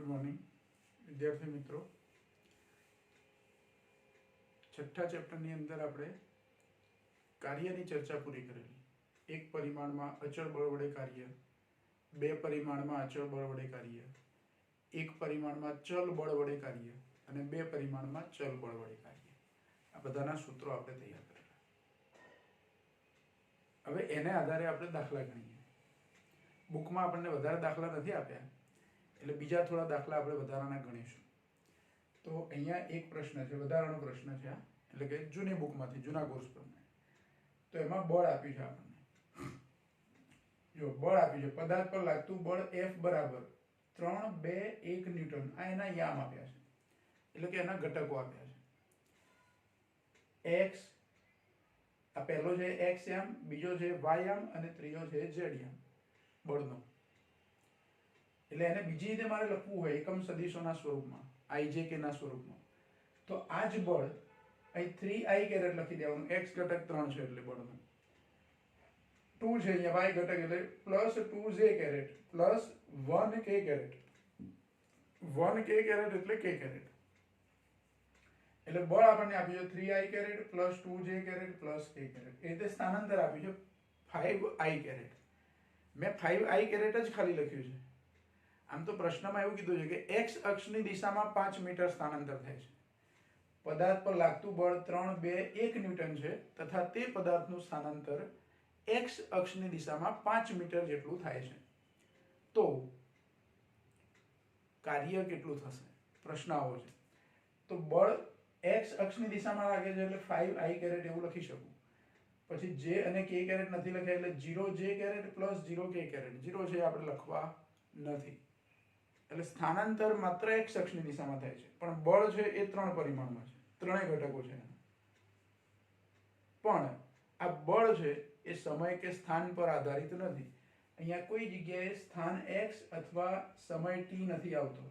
Morning विद्यार्थी मित्रों, छठा चैप्टरनी अंदर આપણે કાર્યની ચર્ચા પૂરી કરેલી। એક પરિમાણમાં અચળ બળ વડે કાર્ય, બે પરિમાણમાં અચળ બળ વડે કાર્ય, એક પરિમાણમાં ચલ બળ વડે કાર્ય અને બે પરિમાણમાં ચલ બળ વડે કાર્ય, આ બધાના સૂત્રો આપણે તૈયાર કરેલા। હવે એને આધારે આપણે દાખલા ગણીએ। બુકમાં આપણને વધારે દાખલા નથી આપ્યા, એટલે બીજા થોડા દાખલા આપણે વધારાના ગણીશું। તો અહીંયા એક પ્રશ્ન છે, વધારાનો પ્રશ્ન છે, એટલે કે જૂની બુકમાંથી, જૂના કોર્સ પ્રમાણે। તો એમાં બળ આપ્યું છે આપણને। જો બળ આપ્યું છે, પદાર્થ પર લાગતું બળ F બરાબર 3, 2, 1 ન્યૂટન, આ એના યામ આપ્યા છે, એટલે કે એના ઘટકો આપ્યા છે। x, આ પહેલો છે x યામ, બીજો છે y યામ અને ત્રીજો છે z યામ બળનો। એટલે એને બીજી રીતે મારે લખવું હોય એકમ સદિશોના સ્વરૂપમાં, ijk ના સ્વરૂપમાં, તો આ જ બળ અહીં 3i કેરેટ લખી દેવાનું, x ઘટક 3 છે એટલે બળનો, 2 છે અહીંયા y ઘટક એટલે plus 2j caret plus 1k caret, 1k caret એટલે k કેરેટ। એટલે બળ આપણને આપ્યું છે 3i caret plus 2j caret plus k caret. એ રીતે સ્થાનાંતર આપ્યું છે 5i કેરેટ। મેં 5i કેરેટ જ ખાલી લખ્યું છે। આમ તો પ્રશ્નમાં એવું કીધું છે કે x અક્ષની દિશામાં 5 મીટર સ્થાનાંતર થાય છે। પદાર્થ પર લાગતું બળ 3, 2, 1 ન્યૂટન છે તથા તે પદાર્થનું સ્થાનાંતર x અક્ષની દિશામાં 5 મીટર જેટલું થાય છે। તો કાર્ય કેટલું થશે? પ્રશ્ન આવો છે। તો બળ x અક્ષની દિશામાં લાગે છે એટલે 5i કેરેટ એવું લખી શકું। પછી j અને k કેરેટ નથી લખ્યા એટલે 0j caret plus 0k caret, 0 છે આપણે લખવા નથી। એટલે સ્થાનાંતર માત્ર x અક્ષની દિશામાં થાય છે, પણ બળ છે એ 3 પરિમાણમાં છે, ત્રણેય ઘટકો છે। પણ આ બળ છે એ સમય કે સ્થાન પર આધારિત નથી। અહીંયા કોઈ જગ્યાએ સ્થાન x અથવા સમય t નથી આવતો।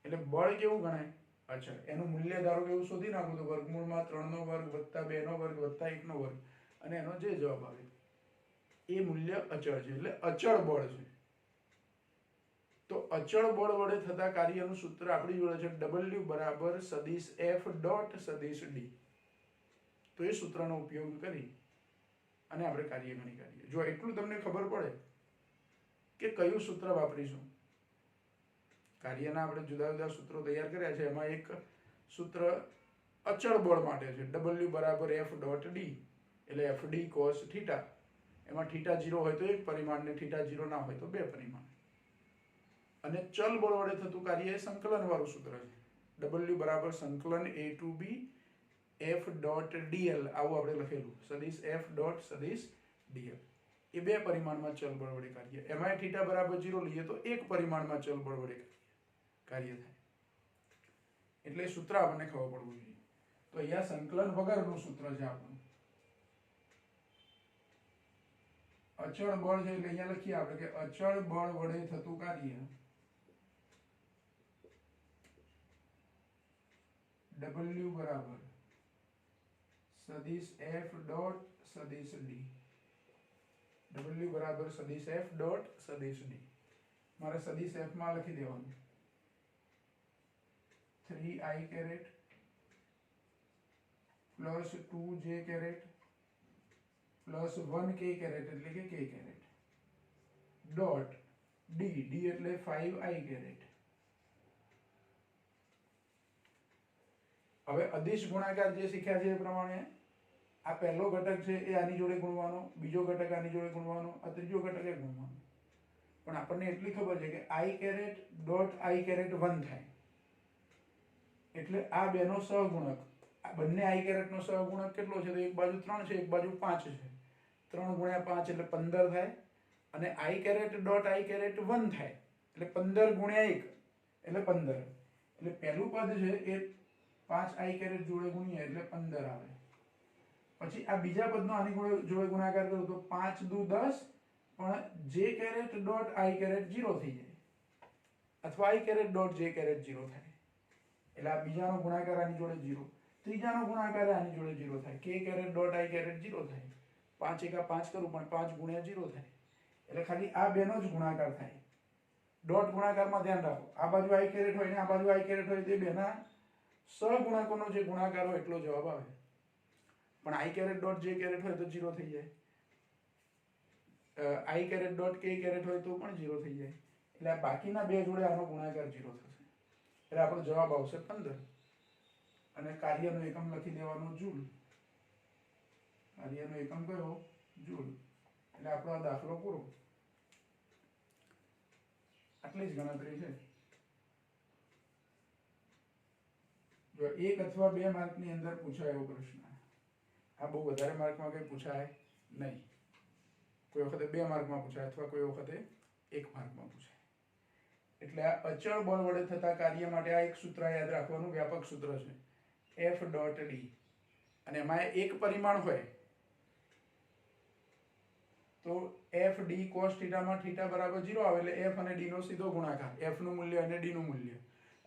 એટલે બળ કેવું ગણાય? અચળ। એનું મૂલ્ય ધારો કે એવું શોધી નાખું તો વર્ગમૂળમાં 3નો વર્ગ વત્તા 2નો વર્ગ વત્તા 1નો વર્ગ, અને એનો જે જવાબ આવે એ મૂલ્ય અચળ છે, એટલે અચળ બળ છે। તો અચળ બળ વડે થતા કાર્યનું સૂત્ર આપણી જોડે છે W બરાબર સદિશ F ડોટ સદિશ D। તો એ સૂત્રનો ઉપયોગ કરી અને આપણે કાર્ય ગણી કાઢીએ। જો એટલું તમને ખબર પડે કે કયું સૂત્ર વાપરીશું, કાર્યના આપણે જુદા જુદા સૂત્રો તૈયાર કર્યા છે, એમાં એક સૂત્ર અચળ બળ માટે છે, W બરાબર F ડોટ D, એટલે FD cos થીટા। એમાં થીટા 0 હોય તો એક પરિમાણ ને થીટા 0 ના હોય તો બે પરિમાણ। અને ચલ બળ વડે થતું કાર્ય એ સંકલન વાળું સૂત્ર છે, W બરાબર સંકલન A to B F dot dl, આવું આપણે લખેલું, સદિશ F ડોટ સદિશ dl। એ બે પરિમાણમાં ચલ બળ વડે કાર્ય, એમાં થીટા બરાબર 0 લઈએ તો એક પરિમાણમાં ચલ બળ વડે કાર્ય થાય। એટલે સૂત્ર આપણને ખબર પડવું જોઈએ। તો અહીંયા સંકલન વગરનું સૂત્ર છે આપણું। અચળ બળ છે એટલે અહીંયા લખીએ આપણે કે અચળ બળ વડે થતું કાર્ય W બરાબર સદિશ F ડોટ સદિશ D, W બરાબર સદિશ F ડોટ સદિશ D। મારે સદિશ F માં લખી દેવાનું 3i caret plus 2j caret plus 1k caret એટલે કે k caret dot D, D એટલે 5i કેરેટ। હવે અદિશ ગુણાકાર જે શીખ્યા છે એ પ્રમાણે આ પહેલો ઘટક છે એ આની જોડે ગુણવાનો, બીજો ઘટક આની જોડે ગુણવાનો, આ ત્રીજો ઘટક એ ગુણવાનો। પણ આપણને એટલી ખબર છે કે i caret dot i caret 1 થાય, એટલે આ બેનો સહગુણક, આ બંને i કેરેટનો સહગુણક કેટલો છે? તો એક બાજુ 3 છે, એક બાજુ 5 છે, 3 ગુણ્યા 5 એટલે 15 થાય, અને i caret dot i caret 1 થાય એટલે 15 ગુણ્યા 1 એટલે 15। એટલે પહેલું પદ છે એ 5i કેરેટ જોડે ગુણીએ એટલે 15 આવે। પછી આ બીજા પદનો આની જોડે ગુણાકાર કરું તો 5 દુ 10, પણ j caret dot i caret 0 થઈ જાય, અથવા i caret dot j caret 0 થાય। એટલે આ બીજાનો ગુણાકાર આની જોડે 0, ત્રીજાનો ગુણાકાર આની જોડે 0 થાય, k caret dot i caret 0 થાય। 5 એકા 5 કરું પણ 5 ગુણ્યા 0 થાય, એટલે ખાલી આ બેનો જ ગુણાકાર થાય। ડોટ ગુણાકારમાં ધ્યાન રાખો, આ બાજુ આઈ કેરેટ હોય ને આ બાજુ આઈ કેરેટ હોય, તે બેના સહગુણાંકોનો જે ગુણાકાર હોય એટલો જવાબ આવે. પણ આઈ કેરેટ ડોટ જે કેરેટ હોય તો 0 થઈ જાય, આઈ કેરેટ ડોટ કે કેરેટ હોય તો પણ 0 થઈ જાય. એટલે આ બાકીના બે જોડે આનો ગુણાકાર 0 થશે. એટલે આપણો જવાબ આવશે 15. અને કાર્યનો એકમ લખી દેવાનો જૂલ. કાર્યનો એકમ કયો? જૂલ. એટલે આપણો આ દાખલો પૂરો. આટલી જ ગણતરી છે. જો 1 અથવા 2 માર્કની અંદર પૂછાય એવો પ્રશ્ન, આ બહુ વધારે માર્કમાં કંઈ પૂછાય નહીં. કોઈ વખતે 2 માર્કમાં પૂછાય અથવા કોઈ વખતે 1 માર્કમાં પૂછાય. એટલે આ અચળ બળ વડે થતા કાર્ય માટે આ એક સૂત્ર યાદ રાખવાનું, વ્યાપક સૂત્ર છે, F ડોટ ડી. અને એમાં એક પરિમાણ હોય તો એફ ડી કોસ થીટામાં થીટા બરાબર 0 આવે એટલે એફ અને ડી નો સીધો ગુણાકાર, એફ નું મૂલ્ય અને ડી નું મૂલ્ય.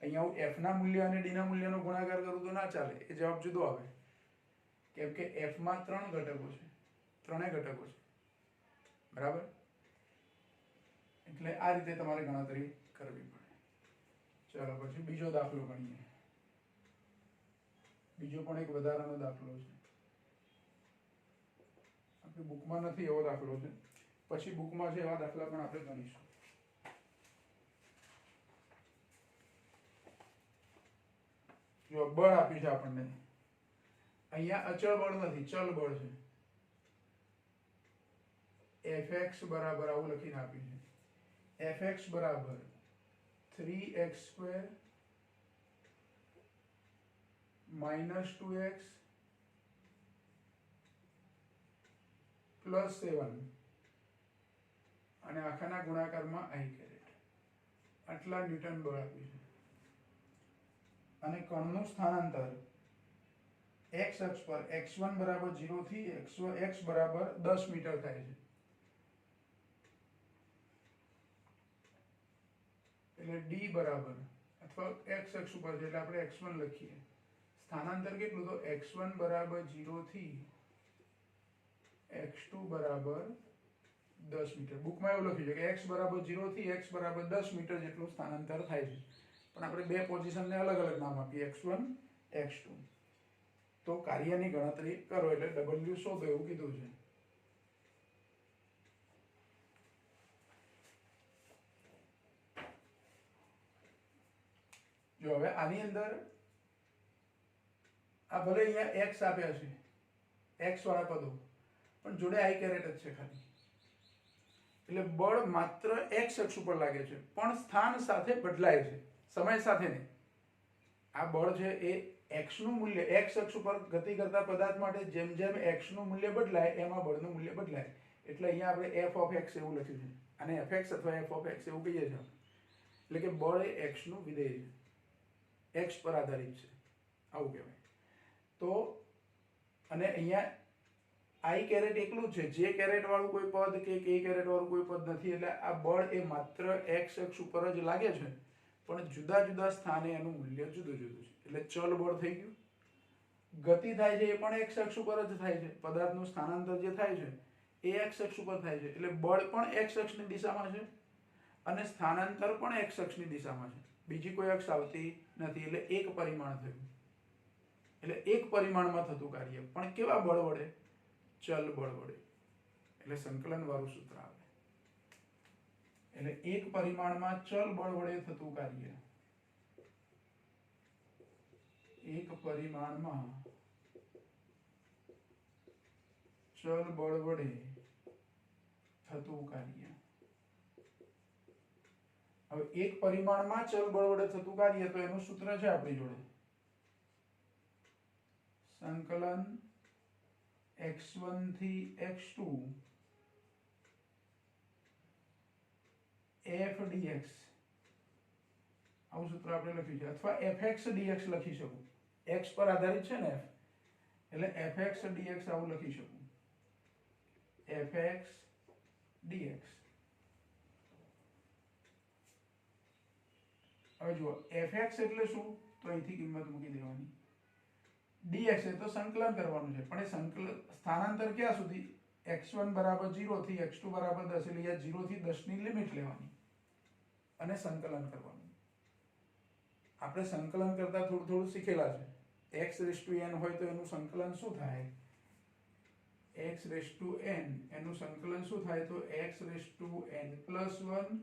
અહીંયા હું એફ ના મૂલ્ય અને ડી ના મૂલ્યનો ગુણાકાર કરું તો ના ચાલે, એ જવાબ જુદો આવે. કેમ કે એફ માં 3 ઘટકો છે, ત્રણેય ઘટકો છે, બરાબર. એટલે આ રીતે તમારે ગણતરી કરવી પડે. ચાલો પછી બીજો દાખલો ગણીએ. બીજો પણ એક વધારાનો દાખલો છે, આપણી બુકમાં નથી એવો દાખલો છે, પછી બુકમાં છે એવા દાખલા પણ આપણે ગણીશું. જો બળ આપ્યું છે આપણને, અહીંયા અચળ બળ નથી, ચલ બળ છે. fx બરાબર આવું લખીને આપ્યું છે, fx બરાબર 3x² minus 2x plus 7 અને આખાના ગુણાકારમાં i કેરેટ, આટલા ન્યૂટન બળ આપ્યું છે. અને કણનું સ્થાનાંતર x અક્ષ પર x1 બરાબર 0 થી x બરાબર 10 મીટર થાય છે. એટલે d બરાબર, અથવા x અક્ષ ઉપર છે એટલે આપણે x1 લખીએ. સ્થાનાંતર કેટલું? તો x1 બરાબર 0 થી x2 બરાબર 10 મીટર. બુકમાં એવું લખ્યું છે કે x બરાબર 0 થી x બરાબર 10 મીટર જેટલું સ્થાનાંતર થાય છે. પણ આપણે બે પોઝિશનને અલગ અલગ નામ આપીએ, x1 x2. તો કાર્યની ગણતરી કરો એટલે w શોધો એવું કીધું છે. જો હવે આની અંદર આ ભલે અહીંયા x આપ્યા છે, x વાળા પદો, પણ જોડે i કેરેટ જ છે ખાલી. એટલે બળ માત્ર x અક્ષ ઉપર લાગે છે, પણ સ્થાન સાથે બદલાય છે, સમય સાથે નહીં. આ બળ છે એ x નું મૂલ્ય, x અક્ષ ઉપર ગતિ કરતા પદાર્થ માટે જેમ જેમ x નું મૂલ્ય બદલાય એમાં બળનું મૂલ્ય બદલાય. એટલે અહીંયા આપણે f of x એવું લખ્યું છે, અને fx અથવા f of x એવું કહીએ છીએ. એટલે કે બળ એ x નું વિધેય છે, x પર આધારિત છે, આવું કહેવાય. તો અને અહીંયા i કેરેટ એકલું છે, જે કેરેટ વાળું કોઈ પદ કે k કેરેટ વાળું કોઈ પદ નથી. એટલે આ બળ એ માત્ર x અક્ષ ઉપર જ લાગે છે, પણ જુદા જુદા સ્થાને એનું મૂલ્ય જુદું જુદું છે. એટલે ચલ બળ થઈ ગયું. ગતિ થાય છે એ પણ x અક્ષ ઉપર જ થાય છે, પદાર્થનું સ્થાનાંતર જે થાય છે એ x અક્ષ ઉપર થાય છે. એટલે બળ પણ x અક્ષની દિશામાં છે અને સ્થાનાંતર પણ x અક્ષની દિશામાં છે, બીજી કોઈ અક્ષ આવતી નથી. એટલે એક પરિમાણ થયું. એટલે એક પરિમાણમાં થતું કાર્ય, પણ કેવા બળ વડે? ચલ બળ વડે. એટલે સંકલન વાળું સૂત્ર આવે. એટલે એક પરિમાણમાં ચલ બળ વડે થતું કાર્ય, એક પરિમાણમાં ચલ બળ વડે થતું કાર્ય. હવે એક પરિમાણમાં ચલ બળ વડે થતું કાર્ય, તો એનું સૂત્ર છે આપણી જોડે, સંકલન x1 થી x2 f dx. આવું સૂત્ર આપણે લખ્યું છે. અથવા fx dx લખી શકું, x પર આધારિત છે ને f, એટલે fx dx આવું લખી શકું, fx dx. હવે જુઓ fx એટલે શું? તો અહીંથી કિંમત મૂકી દેવાની. dx એ તો સંકલન કરવાનું છે, પણ એ સંકલન સ્થાનાંતર ક્યાં સુધી? x1 બરાબર 0 થી x2 બરાબર 10. એટલે અહીંયા 0 થી 10 ની લિમિટ લેવાની. અને સંકલન કરવાનું. આપણે સંકલન કરતા થોડું થોડું શીખેલા છે. x⁻n હોય તો એનું સંકલન શું થાય? x⁻n એનું સંકલન શું થાય? તો x⁻n+1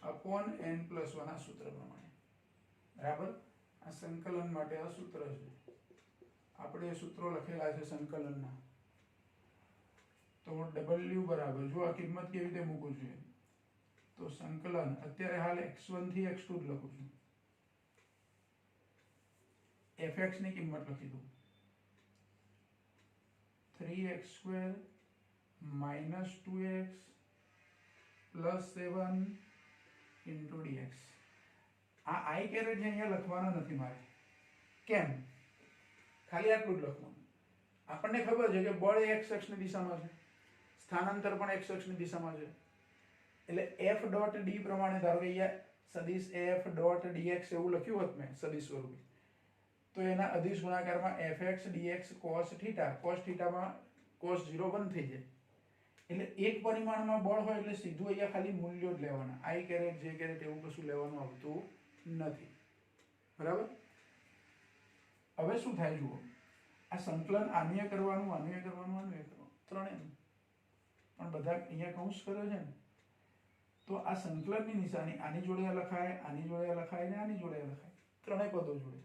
અપોન n+1 આ સૂત્ર પ્રમાણે. બરાબર? આ સંકલન માટે આ સૂત્ર છે. આપણે સૂત્રો લખેલા છે સંકલનના. તો w બરાબર, જો આ કિંમત કેવી રીતે મૂકું છું, તો સંકલન અત્યારે હાલ x1 થી x2 જ લખું છું. fx ની કિંમત લખી દઉં 3x² - 2x + 7 * dx. આ i કેરેટ અહીંયા લખવાના નથી મારે. કેમ? ખાલી આટલું જ લખવાનું. આપણને ખબર છે કે બળ x અક્ષની દિશામાં છે, સ્થાનાંતર પણ x અક્ષની દિશામાં છે. એટલે f.d પ્રમાણે ધારો કે અહીંયા સદિશ f.dx એવું લખ્યું હોત મેં સદિશ સ્વરૂપે, તો એના અદિશ ગુણાકારમાં fx dx cos થીટામાં cos 0 બંધ થઈ જાય. એટલે એક પરિમાણમાં બળ હોય એટલે સીધું અહીંયા ખાલી મૂલ્યો જ લેવાના. i કેરેટ j કેરેટ એવું કશું લેવાનું આવતું નથી. બરાબર? હવે શું થાય જુઓ, આ સંકલન આનુય કરવાનું, આનુય કરવાનું, આનુય કરવાનું, ત્રણેયનું. પણ બધા અહીંયા કૌંસ કર્યો છે ને, તો આ સંકલનની નિશાની આની જોડે લખાય, આની જોડે લખાય ને આની જોડે લખાય, ત્રણેય પદો જોડે.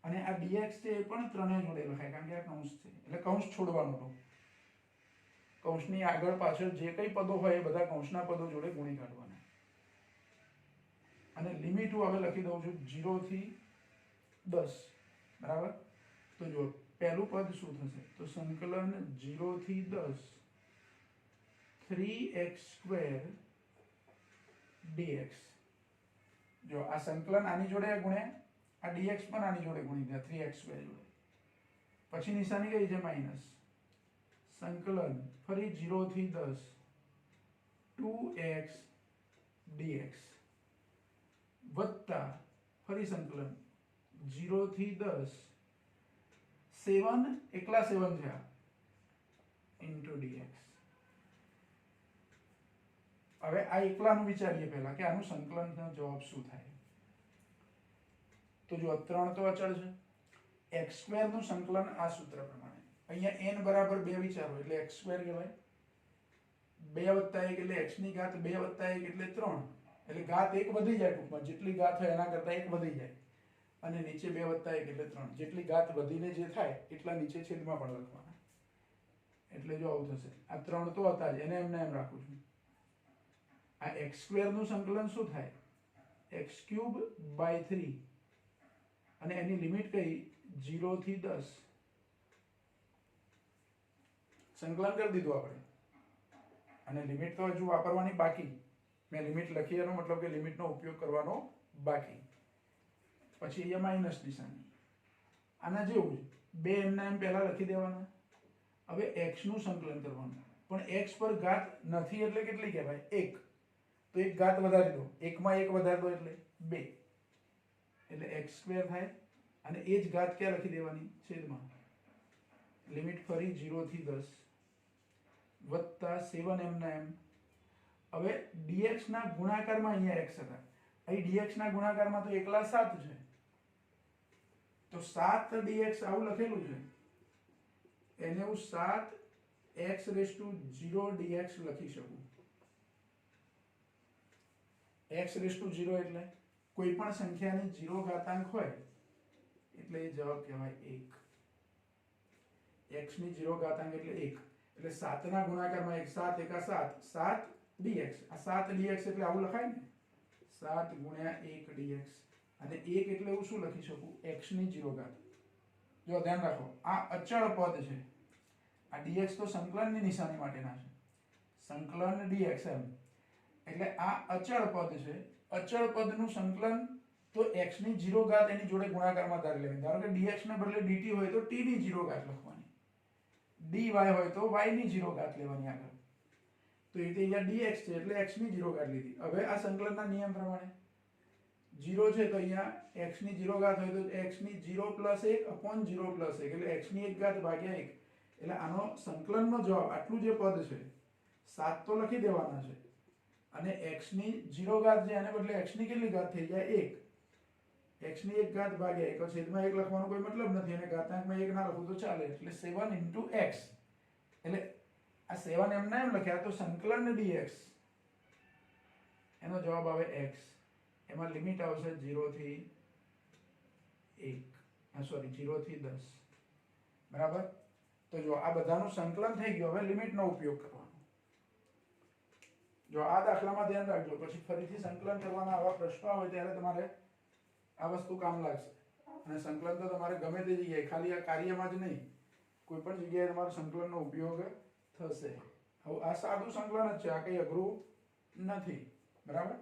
અને આ dx છે એ પણ ત્રણેય જોડે લખાય, કારણ કે આ કૌંસ છે. એટલે કૌંસ છોડવાનો હતો. કૌંસની આગળ પાછળ જે કંઈ પદો હોય એ બધા કૌંસના પદો જોડે ગુણી કાઢવાના. અને લિમિટ હું હવે લખી દઉં છું 0 થી 10. બરાબર? તો જો પહેલું પદ શું થશે? તો સંકલન 0 થી 10 3x² dx. જો આ સંકલન આની જોડે ગુણ્યા, આ dx પણ આની જોડે ગુણી દે 3x² જોડે. પછી નિશાની કઈ છે? માઈનસ. સંકલન ફરી 0 થી 10 2x dx વત્તા ફરી સંકલન 0 થી 10 7 એકલા 7 છે into dx. હવે આ એકલાનું વિચારીએ પહેલા કે આનું સંકલનનો જવાબ શું થાય. તો જો 3 તો અચળ છે. x² નું સંકલન આ સૂત્ર પ્રમાણે. અહીંયા n બરાબર 2 વિચારો એટલે x² કહેવાય. 2 + 1 એટલે x ની ઘાત 2 + 1 એટલે 3. એટલે ઘાત 1 વધી જાય, ટૂંકમાં જેટલી ઘાત હોય એના કરતાં 1 વધી જાય. અને નીચે 2 + 1 એટલે 3. જેટલી ઘાત વધીને જે થાય એટલા નીચે છેદમાં પણ લખવાના. એટલે જો આવું થશે. આ 3 તો હતા જ, એને એમને એમ રાખું છું. આ x² નું સંકલન શું થાય? x³/3. અને એની લિમિટ કઈ? 0 થી 10. સંકલન કરી દીધું આપણે. અને લિમિટ તો હજુ વાપરવાની બાકી. મેં લિમિટ લખી એનો મતલબ કે લિમિટનો ઉપયોગ કરવાનો બાકી. પછી અહીંયા માઈનસ નિશાની. આના જેવું જ 2 એમના એમ પહેલા લખી દેવાના. હવે x નું સંકલન કરવાનું. પણ x પર ઘાત નથી એટલે કેટલી કહેવાય? 1. તો એક ઘાત વધારી દો. 1 માં 1 વધારી દો એટલે 2. એટલે x² થાય. અને એ જ ઘાત ક્યાં લખી દેવાની? છેદમાં. લિમિટ ફરી 0 થી 10 વત્તા 7 એમના એમ. હવે dx ના ગુણાકારમાં અહીંયા x હતા. અહીં dx ના ગુણાકારમાં તો એકલા 7 છે. તો 7 dx આવું લખેલું છે. એને હું 7x⁻0 dx લખી શકું. x⁻0 એટલે કોઈ પણ સંખ્યાની 0 ઘાતાંક હોય એટલે એ જવાબ કહેવાય 1. x ની 0 ઘાતાંક એટલે 1. એટલે 7 ના ગુણાકારમાં 1 7 × 7 7 dx. આ 7 dx એટલે આવું લખાય ને, 7 × 1 dx. અને 1 એટલે હું શું લખી શકું? x ની 0 ઘાત. જો ધ્યાન રાખો, આ અચળ પદ છે. આ dx તો સંકલનની નિશાની માટેના છે. સંકલન dx એમ. એટલે આ અચળ પદ છે. અચળ પદનું સંકલન તો x ની 0 ઘાત એની જોડે ગુણાકારમાં ધારી લેવાની. ધારો કે dx ને બદલે dt હોય તો t ની 0 ઘાત લખવાની. dy હોય તો y ની 0 ઘાત લેવાની આગળ. તો એ રીતે અહીંયા dx છે એટલે x ની 0 ઘાત લીધી. હવે આ સંકલનના નિયમ પ્રમાણે 0 છે તો અહીંયા x ની 0 ઘાત હોય તો x ની 0 + 1 અપોન 0 + 1 એટલે x ની 1 ઘાત ભાગ્યા 1. એટલે આનો સંકલનનો જવાબ આટલું જે પદ છે 7 તો લખી દેવાના છે. અને x ની 0 ઘાત છે એને બદલે x ની કેટલી ઘાત થઈ જાય 1, x ની 1 ઘાત ભાગ્યા 1 છેદમાં 1 લખવાનો કોઈ મતલબ નથી અને ઘાતાંકમાં 1 ના લખું તો ચાલે એટલે 7 * x એટલે આ 7 એમના એમ લખ્યા તો સંકલન dx એનો જવાબ આવે x, એમાં લિમિટ આવશે 0 થી 1 સોરી 0 થી 10 બરાબર. તો જો આ બધાનું સંકલન થઈ ગયું, હવે લિમિટનો ઉપયોગ કરવાનો. જો આ દાખલામાં ધ્યાન રાખજો, પછી ફરીથી સંકલન કરવાના આવા પ્રશ્નો આવે ત્યારે તમારે આ વસ્તુ કામ લાગશે. અને સંકલન તો તમારે ગમે તે જગ્યાએ, ખાલી આ કાર્યમાં જ નહીં, કોઈ પણ જગ્યાએ તમારો સંકલનનો ઉપયોગ થશે. હવે આ સાદું સંકલન જ છે, આ કંઈ અઘરું નથી બરાબર.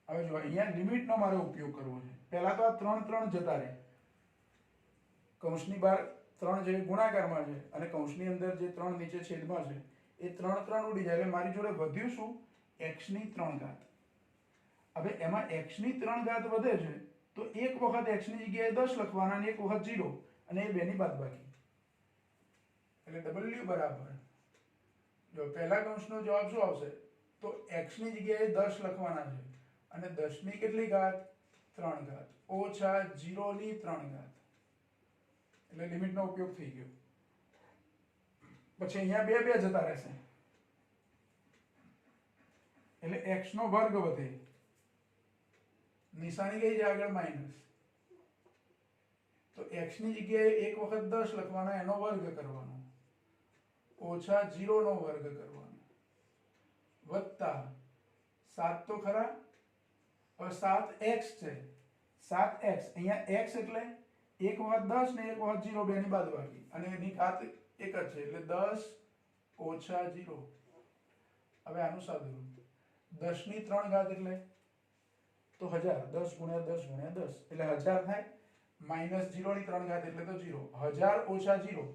હવે જો અહીંયા લિમિટનો મારે ઉપયોગ કરવો છે. પહેલા તો આ 3 3 જતા રહે, કૌંસની બહાર 3 જે ગુણાકારમાં છે અને કૌંસની અંદર જે 3 નીચે છેદમાં છે એ 3 3 ઉડી જાય એટલે મારી જોડે વધ્યું શું x ની 3 ઘાત. હવે એમાં x ની 3 ઘાત વધે છે તો એક વખત x ની જગ્યાએ 10 લખવાના અને એક વખત 0 અને એ બેની બાદબાકી એટલે w બરાબર, જો પહેલા કૌંસનો જવાબ શું આવશે તો x ની જગ્યાએ 10 લખવાના છે અને 10 ની કેટલી ઘાત 3 ઘાત ઓછા 0 ની 3 ઘાત એટલે લિમિટનો ઉપયોગ થઈ ગયો. પછી અહીંયા 2 2 જતા રહેશે એટલે x નો વર્ગ વધે, નિશાની કઈ જાય આગળ માઈનસ, તો x ની જગ્યાએ એક વખત 10 લખવાના એનો વર્ગ કરવાનો ઓછા 0 નો વર્ગ કરવાનો વત્તા 7 તો ખરા, હવે 7x છે, 7x અહીંયા x એટલે એક વખત 10 ને એક વખત 0 બેની બાદબાકી અને એની ઘાત એક જ છે એટલે 10 ઓછા 0. હવે આનું સાદુરૂપ 10 ની 3 ઘાત એટલે તો 1000, 10 ગુણ્યા 10 ગુણ્યા 10 એટલે 1000 થાય, માઈનસ 0 ની 3 ઘાત એટલે તો 0, 1000 ઓછા 0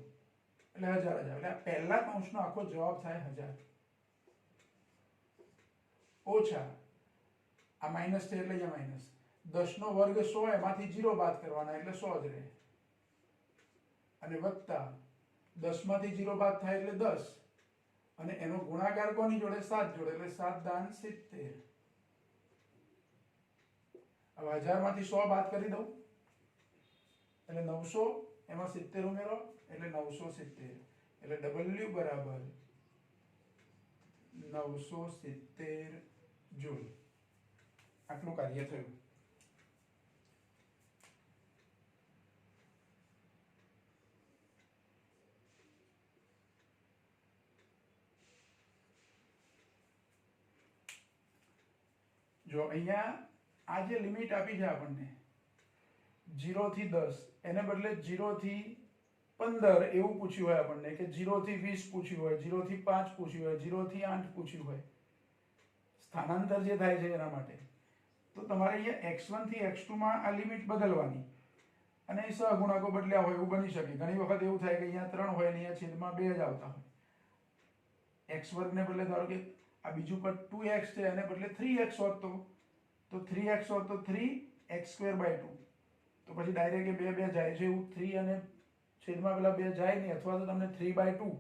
એટલે 1000 એટલે આ પહેલા કૌંસનો આખો જવાબ થાય 1000 ઓછા આ માઈનસ છે એટલે અહીંયા માઈનસ 10 નો વર્ગ 100 એમાંથી 0 બાદ કરવાના એટલે 100 જ રહે અને વત્તા 10 માંથી 0 બાદ થાય એટલે 10 અને એનો ગુણાકાર કોની જોડે 7 જોડે એટલે 7 દાન 70. હવે 1000 માંથી 100 બાદ કરી દઉં એટલે 900, એમાં 70 ઉમેરો એટલે 970 એટલે w બરાબર 970 જૂલ. આટલું કાર્ય થયું. જો અહીંયા આ જે લિમિટ આપી છે આપણને 0 થી 10 એને બદલે 0 થી 15 એવું પૂછ્યું હોય આપણને કે 0 થી 20 પૂછ્યું હોય, 0 થી 5 પૂછ્યું હોય, 0 થી 8 પૂછ્યું હોય, સ્થાનાંતર જે થાય છે એના માટે, તો તમારે અહીંયા x1 થી x2 માં આ લિમિટ બદલવાની અને સહગુણાંકો બદલ્યા હોય એવું બની શકે. ઘણી વખત એવું થાય કે અહીંયા 3 હોય અને અહીંયા છેદમાં 2 જ આવતા હોય. x વર્ગને બદલે ધારો કે આ બીજું પદ 2x છે એને બદલે 3x હોત તો 3x હોત તો 3x²/2 તો પછી ડાયરેક્ટ 2 2 જાય છે એવું 3 અને છેદમાં પેલા 2 જાય નહીં, અથવા તો તમને 3/2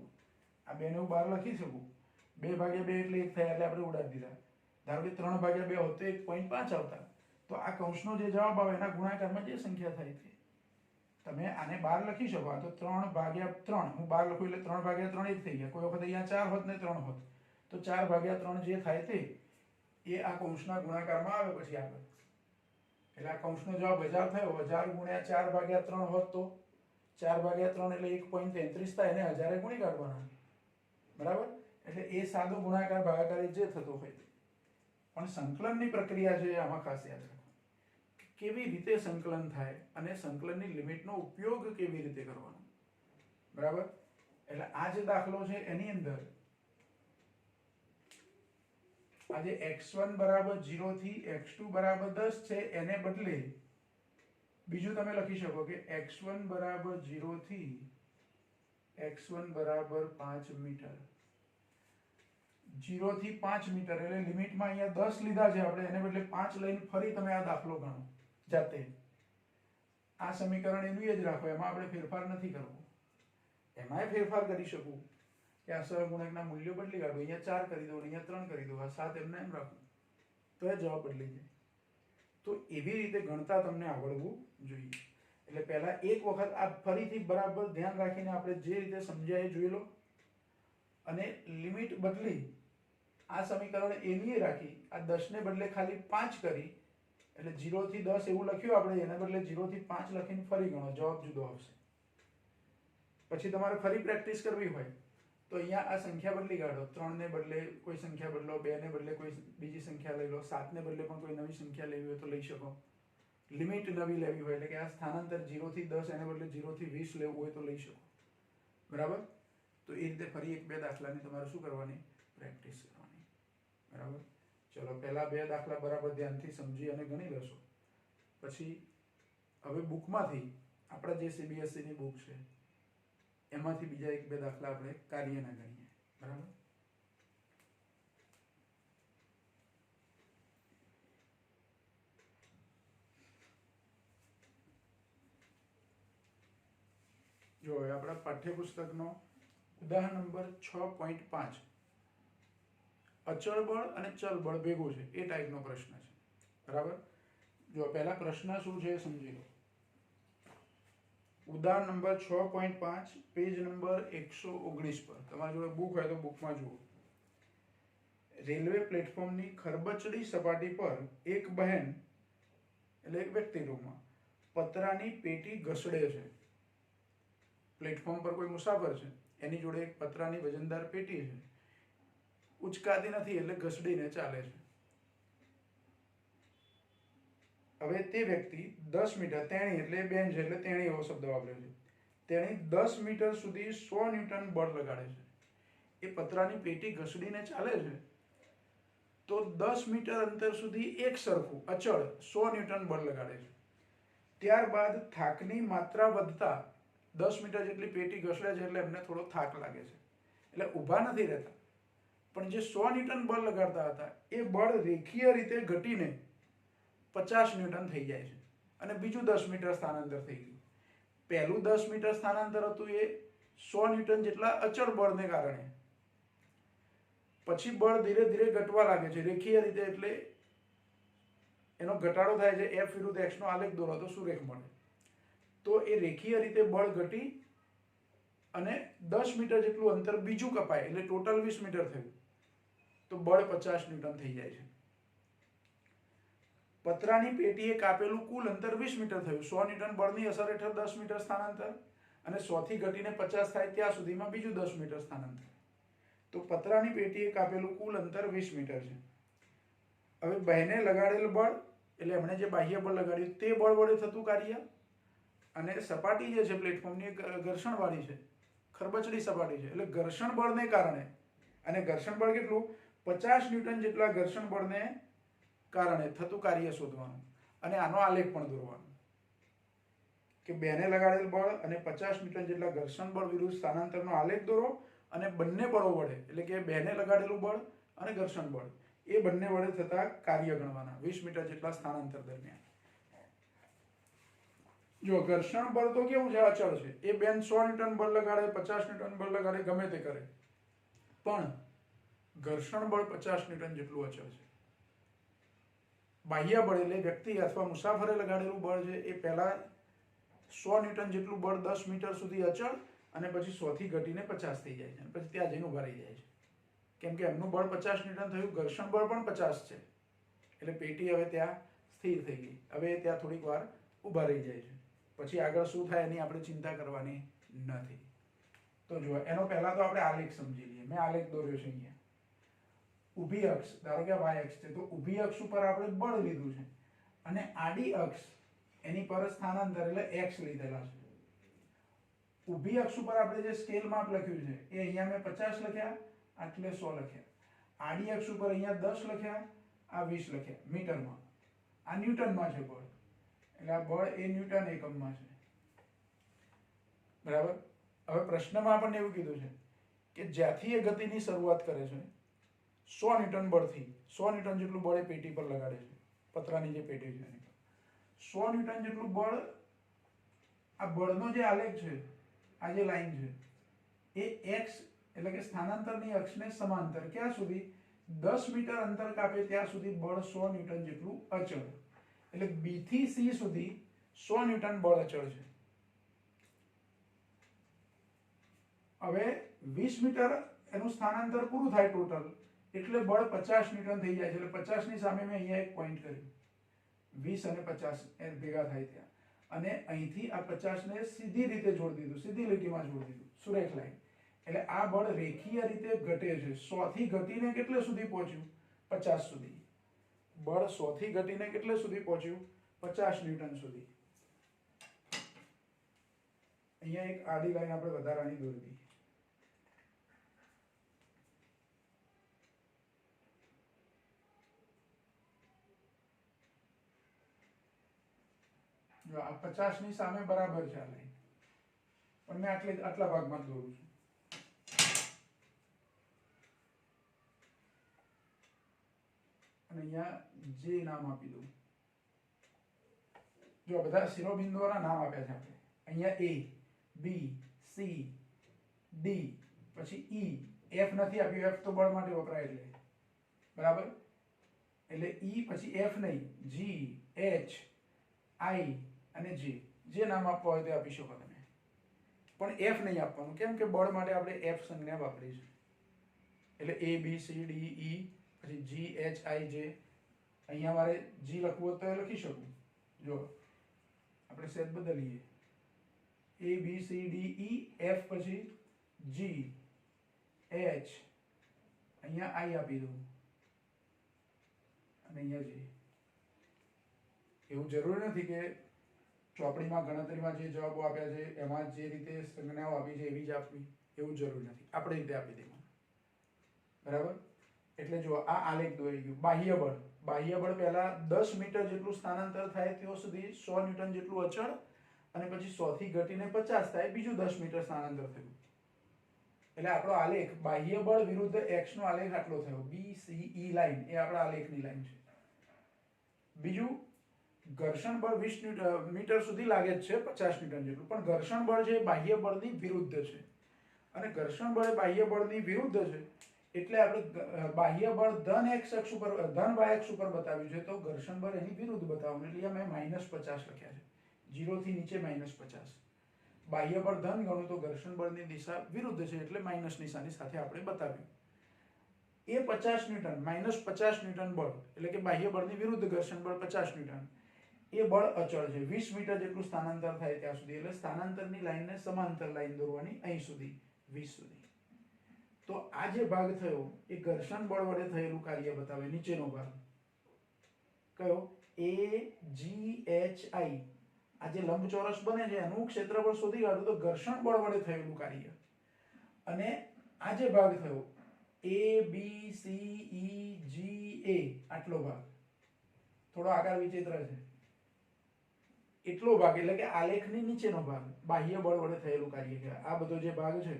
આ બેને હું બહાર લખી શકું, 2/2 એટલે 1 થાય એટલે આપણે ઉડાડી દીધા. ધારો કે 3/2 હોત તો 1.5 આવતા. તો આ કૌંસનો જે જવાબ આવે એના ગુણાકારમાં જે સંખ્યા થાય છે તમે આને બહાર લખી શકો. આ તો 3/3 હું બહાર લખું એટલે 3/3 1 થઈ ગયા. કોઈ વખત અહીંયા 4 હોત ને 3 હોત તો 4/3 જે થાય તે એ આ કૌંસના ગુણાકારમાં આવે પછી આગળ. એટલે આ કૌંસનો જવાબ 1000 થયો. 1000 ગુણ્યા 4/3 હોત તો 4/3 એટલે 1.33 થાય, એને 1000 ગુણી કાઢવાના બરાબર. એટલે એ સાદો ગુણાકાર ભાગાકાર જે થતો હોય પણ સંકલનની પ્રક્રિયા છે આમાં ખાસ યાદ રાખો કેવી રીતે સંકલન થાય અને સંકલનની લિમિટનો ઉપયોગ કેવી રીતે કરવાનો બરાબર. એટલે આ જે દાખલો છે એની અંદર આ જે x1 = 0 થી x2 = 10 છે એને બદલે બીજું તમે લખી શકો કે x1 = 0 થી x1 = 5 મીટર, 0 થી 5 મીટર એટલે લિમિટમાં અહીંયા 10 લીધા છે આપણે, એને બદલે 5 લઈને ફરી તમે આ દાખલો ગણો જાતે. આ સમીકરણ એનું જ રાખો, એમાં આપણે ફેરફાર નથી કરવો. એમાંય ફેરફાર કરી શકું કે આ સહગુણકના મૂલ્યો બદલી કાઢું, અહીંયા 4 કરી દઉં, અહીંયા 3 કરી દઉં, આ 7 એમને એમ રાખું, તો એ જવાબ બદલી જાય. તો એવી રીતે ગણતા તમને આવડવું જોઈએ. એટલે પહેલા એક વખત આ ફરીથી બરાબર ધ્યાન રાખીને આપણે જે રીતે સમજાય એ જોઈ લો, અને લિમિટ બદલી આ સમીકરણ એની રાખી, આ 10 ને બદલે ખાલી 5 કરી, એટલે 0 થી 10 એવું લખ્યું આપણે, એના બદલે 0 થી 5 લખીને ફરી ગણો, જવાબ જુદો આવશે. પછી તમારે ફરી પ્રેક્ટિસ કરવી હોય તો અહીંયા આ સંખ્યા બદલી કાઢો, 3 ને બદલે કોઈ સંખ્યા બદલો, 2 ને બદલે કોઈ બીજી સંખ્યા લઈ લો, 7 ને બદલે પણ કોઈ નવી સંખ્યા લેવી હોય તો લઈ શકો. લિમિટ નવી લેવી હોય એટલે કે આ સ્થાનાંતર 0 થી 10 એને બદલે 0 થી 20 લેવું હોય તો લઈ શકો. બરાબર? તો એ રીતે ફરી 1-2 દાખલાની તમારે શું કરવાની? પ્રેક્ટિસ કરવાની. બરાબર? ચલો પહેલા 2 દાખલા બરાબર ધ્યાનથી સમજી અને ગણી લેશો. પછી હવે બુકમાંથી આપણા જે CBSE ની બુક છે એમાંથી બીજા 1-2 દાખલા આપણે કાર્યના ગણીએ. બરાબર? જો હવે આપણા પાઠ્યપુસ્તકનો ઉદાહરણ નંબર 6.5 અચળ બળ અને ચલ બળ ભેગું છે એ ટાઈપનો પ્રશ્ન છે. બરાબર? જો પહેલા પ્રશ્ન શું છે એ સમજી લો. ઉદાહરણ નંબર 6.5 પેજ નંબર 119 પર. તમારી જોડે બુક હોય તો બુકમાં જુઓ. રેલવે પ્લેટફોર્મની ખરબચડી સપાટી પર એક બહેન એટલે એક વ્યક્તિ રૂપમાં પતરાની પેટી ઘસડે છે. પ્લેટફોર્મ પર કોઈ મુસાફર છે, એની જોડે એક પતરાની વજનદાર પેટી છે, ઉચકાતી નથી એટલે ઘસડીને ચાલે છે. હવે તે વ્યક્તિ 10 મીટર, તેણી એટલે બેન છે એટલે તેણી એવો શબ્દ વાપર્યો છે, તેણી 10 મીટર સુધી 100 ન્યૂટન બળ લગાડે છે. એ પતરાની પેટી ઘસડીને ચાલે છે તો 10 મીટર અંતર સુધી એક સરખું અચળ 100 ન્યૂટન બળ લગાડે છે. ત્યારબાદ થાકની માત્રા વધતા 10 મીટર જેટલી પેટી ઘસડે છે એટલે એમને થોડો થાક લાગે છે, એટલે ઊભા નથી રહેતા. પણ જે 100 ન્યૂટન બળ લગાડતા હતા એ બળ રેખીય રીતે ઘટીને 50 ન્યૂટન થઈ જાય છે અને બીજું 10 મીટર સ્થાનાંતર થઈ ગયું. પહેલું 10 મીટર સ્થાનાંતર હતું એ 100 ન્યૂટન જેટલા અચળ બળને કારણે. પછી બળ ધીરે ધીરે ઘટવા લાગે છે રેખીય રીતે, એટલે એનો ઘટાડો થાય છે. F વિરુદ્ધ x નો આલેખ દોરો તો સુરેખ મળે. તો એ રેખીય રીતે બળ ઘટી અને 10 મીટર જેટલું અંતર બીજું કપાય એટલે ટોટલ 20 મીટર થયું, તો બળ 50 ન્યૂટન થઈ જાય છે. પતરાની પેટીએ કાપેલું કુલ અંતર 20 મીટર થયું. 100 ન્યૂટન બળની અસર હેઠળ 10 મીટર સ્થાનાંતર અને 100 થી ઘટીને 50 થાય ત્યાં સુધીમાં બીજું 10 મીટર સ્થાનાંતર. તો પતરાની પેટીએ કાપેલું કુલ અંતર 20 મીટર છે. હવે બહેને લગાડેલ બળ એટલે એમણે જે બાહ્ય બળ લગાડ્યું તે બળ વડે થતું કાર્ય, અને સપાટી જે છે પ્લેટફોર્મની એક ઘર્ષણવાળી છે, ખરબચડી સપાટી છે, એટલે ઘર્ષણ બળને કારણે, અને ઘર્ષણ બળ કેટલું? 50 ન્યૂટન જેટલા ઘર્ષણ બળને કારણે થતું કાર્ય શોધવાનું અને આનો આલેખ પણ દોરવાનો. કે બેને લગાડેલ બળ અને 50 ન્યૂટન જેટલા ઘર્ષણ બળ વિરુદ્ધ સ્થાનાંતરનો આલેખ દોરો, અને બંને બળો વડે એટલે કે બેને લગાડેલું બળ અને ઘર્ષણ બળ એ બંને વડે થતા કાર્ય ગણવાના 20 મીટર જેટલા સ્થાનાંતર દરમિયાન. જો ઘર્ષણ બળ તો કેવું છે? અચળ છે. એ બેન 100 ન્યૂટન બળ લગાડે, 50 ન્યૂટન બળ લગાડે, ગમે તે કરે, પણ ઘર્ષણ બળ 50 ન્યૂટન જેટલું અચળ છે. બાહ્ય બળ એટલે વ્યક્તિ અથવા મુસાફરે લગાડેલું બળ છે એ પહેલા 100 ન્યૂટન જેટલું બળ 10 મીટર સુધી અચળ, અને પછી 100 થી ઘટીને 50 થઈ જાય છે, અને પછી ત્યાં જઈને ઉભા રહી જાય છે. કેમ કે એમનું બળ 50 ન્યૂટન થયું, ઘર્ષણ બળ પણ 50 છે, એટલે પેટી હવે ત્યાં સ્થિર થઈ ગઈ. હવે ત્યાં થોડીક વાર ઉભા રહી જાય છે. પછી આગળ શું થાય એની આપણે ચિંતા કરવાની નથી. તો જુઓ, એનો પહેલા તો આપણે આલેખ સમજી લઈએ. મેં આલેખ દોર્યો છે અહીંયા. ઊભી અક્ષ ધારો કે y અક્ષ છે, તો ઊભી અક્ષ ઉપર આપણે બળ લીધું છે, અને આડી અક્ષ એની પર સ્થાનાંતર એટલે x લીધેલા છે. ઊભી અક્ષ ઉપર આપણે જે સ્કેલ માપ લખ્યું છે એ અહીંયા મેં 50 લખ્યા, આટલે 100 લખ્યા. આડી અક્ષ ઉપર અહીંયા 10 લખ્યા, આ 20 લખ્યા મીટરમાં. આ ન્યૂટનમાં છે બળ, એટલે આ બળ એ ન્યૂટન એકમમાં છે. બરાબર? હવે પ્રશ્નમાં આપણને એવું કીધું છે કે જ્યાંથી એ ગતિની શરૂઆત કરે છે 100 ન્યૂટન બળથી, 100 ન્યૂટન જેટલું બળ એ પેટી પર લગાડે છે, પતરાની જે પેટી છે એની પર 100 ન્યૂટન જેટલું બળ. આ બળનો જે આલેખ છે, આ જે લાઈન છે એ x એટલે કે સ્થાનાંતરની અક્ષને સમાંતર ક્યાં સુધી 10 મીટર અંતર કાપે ત્યાં સુધી બળ 100 ન્યૂટન જેટલું અચળ. એટલે B થી C સુધી 100 ન્યૂટન બળ અચળ છે. હવે 20 મીટર એનું સ્થાનાંતર પૂરું થાય ટોટલ એટલે બળ 50 ન્યૂટન થઈ જાય છે. એટલે 50 ની સામે મેં અહીંયા એક પોઈન્ટ કર્યું, 20 અને 50 એ ભેગા થાય ત્યાં, અને અહીંથી આ 50 ને સીધી રીતે જોડી દીધું, સીધી લીટીમાં જોડી દીધું, સુરેખ લાઈન. એટલે આ બળ રેખીય રીતે ઘટે છે. 100 થી ઘટીને કેટલે સુધી પહોંચ્યું? 50 સુધી. બળ 100 થી ઘટીને કેટલે સુધી પહોંચ્યું? 50 ન્યૂટન સુધી. અહીંયા એક આડી લાઈન આપણે વધારાની દોરી દઈએ. જો આ 50 ની સામે બરાબર છે આ લાઈન, પણ મેં આટલા ભાગમાં દોરું છું. અને અહીંયા જે નામ આપી દઉં. જો બધા શિરોબિંદુઓના નામ આપ્યા છે આપણે. અહીંયા A, B, C, D, પછી E, F નથી આપ્યું, F તો બળ માટે વપરાય એટલે. બરાબર? એટલે E પછી F નહીં, G, H, I અને J. જે નામ આપવા હોય તે આપી શકો તમે. પણ F નહીં આપવાનું. કેમ કે બળ માટે આપણે F સંજ્ઞા વાપરી છે. એટલે A, B, C, D, E, પછી G, H, I, J. અહીંયા મારે G લખવું હોય તો એ લખી શકું. જો આપણે સેટ બદલીએ. A, B, C, D, E, F પછી G, H, અહીંયા I આપી દઉં અને અહીંયા J. એવું જરૂરી નથી કે ચોપડીમાં ગણતરીમાં જે જવાબો આપ્યા છે એમાં જે રીતે સંજ્ઞાઓ આપી છે એવી જ આપવી, એવું જરૂરી નથી. આપણે રીતે આપી દેવાનું. બરાબર? એટલે જો આ આલેખ દોરી ગયું. બાહ્ય બળ. બાહ્ય બળ પહેલા 10 મીટર જેટલું સ્થાનાંતર થાય ત્યાં સુધી 100 ન્યૂટન જેટલું અચળ, અને પછી 100 થી ઘટીને 50 થાય બીજું 10 મીટર સ્થાનાંતર થયું. એટલે આપણો આલેખ બાહ્ય બળ વિરુદ્ધ x નો આલેખ આટલો થયો. B C E લાઈન એ આપણા આલેખની લાઈન છે. બીજું, ઘર્ષણ બળ 20 મીટર સુધી લાગે જ છે, 50 ન્યૂટન જેટલું, પણ ઘર્ષણ બળ છે બાહ્ય બળની વિરુદ્ધ છે. અને ઘર્ષણ બળ બાહ્ય બળની વિરુદ્ધ છે એટલે આપણે બાહ્ય બળ ધન x અક્ષ ઉપર, ધન y અક્ષ ઉપર બતાવ્યું છે, તો ઘર્ષણ બળ એની વિરુદ્ધ બતાવવાનું. એટલે મેં -50 લખ્યા છે. 0 થી નીચે -50. બાહ્ય બળ ધન ગણું તો ઘર્ષણ બળની દિશા વિરુદ્ધ છે એટલે માઇનસ નિશાની સાથે આપણે બતાવ્યું. એ 50 ન્યૂટન, -50 ન્યૂટન બળ એટલે કે બાહ્ય બળની વિરુદ્ધ ઘર્ષણ બળ 50 ન્યૂટન, એ બળ અચળ છે 20 મીટર જેટલું સ્થાનાંતર થાય ત્યાં સુધી. એટલે સ્થાનાંતરની લાઈનને સમાંતર લાઈન દોરવાની અહીં સુધી, 20 સુધી. તો આ જે ભાગ થયો એ ઘર્ષણ બળ વડે થયેલું કાર્ય બતાવે. નીચેનો ભાગ કયો? A, G, H, I. આ જે લંબચોરસ બને છે એનું ક્ષેત્રફળ શોધી કાઢો તો ઘર્ષણ બળ વડે થયેલું કાર્ય. અને આ જે ભાગ થયો A, B, C, E, G, A, આટલો ભાગ થોડો આકાર વિચિત્ર છે. એટલો ભાગ એટલે કે આલેખની નીચેનો ભાગ બાહ્ય બળ વડે થયેલું કાર્ય કહેવાય. આ બધો જે ભાગ છે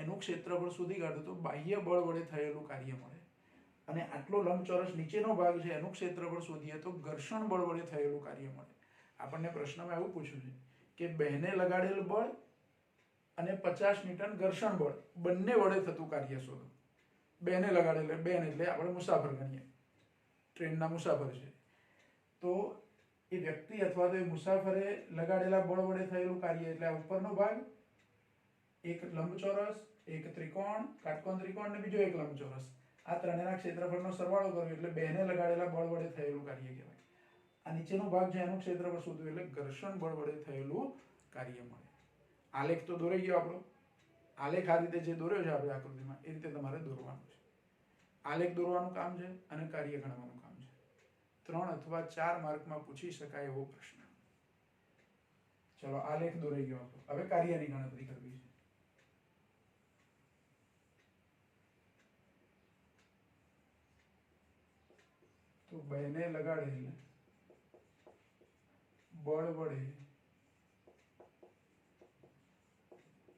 એનું ક્ષેત્રફળ શોધી કાઢો તો બાહ્ય બળ વડે થયેલું કાર્ય મળે. અને આટલો લંબચોરસ નીચેનો ભાગ છે એનું ક્ષેત્રફળ શોધીએ તો ઘર્ષણ બળ વડે થયેલું કાર્ય મળે. આપણને પ્રશ્નમાં એવું પૂછ્યું છે કે બેને લગાડેલ બળ અને 50 ન્યૂટન ઘર્ષણ બળ બંને વડે થતું કાર્ય શોધો. બેને લગાડેલ, બેન એટલે આપણે મુસાફર ગણીએ, ટ્રેનના મુસાફર છે, તો એ વ્યક્તિ અથવા તો એ મુસાફરે લગાડેલા બળ વડે થયેલું કાર્ય એટલે આ ઉપરનો ભાગ, એક લંબચોરસ, એક ત્રિકોણ, કાટકોણ ત્રિકોણ અને બીજો એક લંબચોરસ, આ ત્રણેયના ક્ષેત્રફળનો સરવાળો કર્યો એટલે બેને લગાડેલા બળ વડે થયેલું કાર્ય કહેવાય. આ નીચેનો ભાગ છે એનું ક્ષેત્રફળ શોધ્યું એટલે ઘર્ષણ બળ વડે થયેલું કાર્ય મળે. આલેખ તો દોરાઈ ગયો આપણો. આલેખ આ રીતે જે દોર્યો છે આપણે આકૃતિમાં એ રીતે તમારે દોરવાનું છે. આલેખ દોરવાનું કામ છે અને કાર્ય ગણવાનું કામ છે. 3 અથવા 4 માર્કમાં પૂછી શકાય એવો પ્રશ્ન. ચલો, આલેખ દોરાઈ ગયો આપણો. હવે કાર્યની ગણતરી કરવી છે. તો બેને લગાડેલ બળ વડે